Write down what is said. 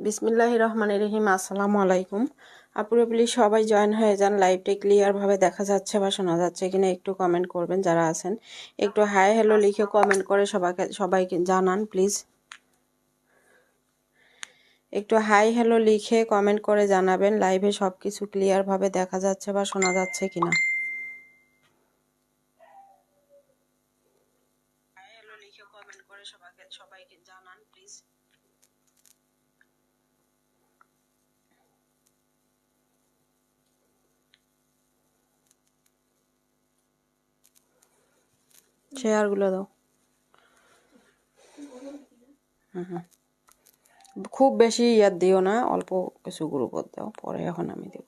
বিসমিল্লাহির রহমানির রহিম। আসসালামু আলাইকুম আপুরা, প্লিজ সবাই জয়েন হয়ে যান। লাইভটা ক্লিয়ার ভাবে দেখা যাচ্ছে বা শোনা যাচ্ছে কিনা একটু কমেন্ট করবেন। যারা আছেন একটু হাই হ্যালো লিখে কমেন্ট করে সবাইকে জানান প্লিজ। একটু হাই হ্যালো লিখে কমেন্ট করে জানাবেন লাইভে সবকিছু ক্লিয়ার ভাবে দেখা যাচ্ছে বা শোনা যাচ্ছে কিনা। হাই হ্যালো লিখে কমেন্ট করে সবাইকে জানান প্লিজ। শেয়ারগুলো দাও। খুব বেশি ইয়াদ দিও না, অল্প কিছু গ্রুপত দাও, পরে এখন আমি দেব।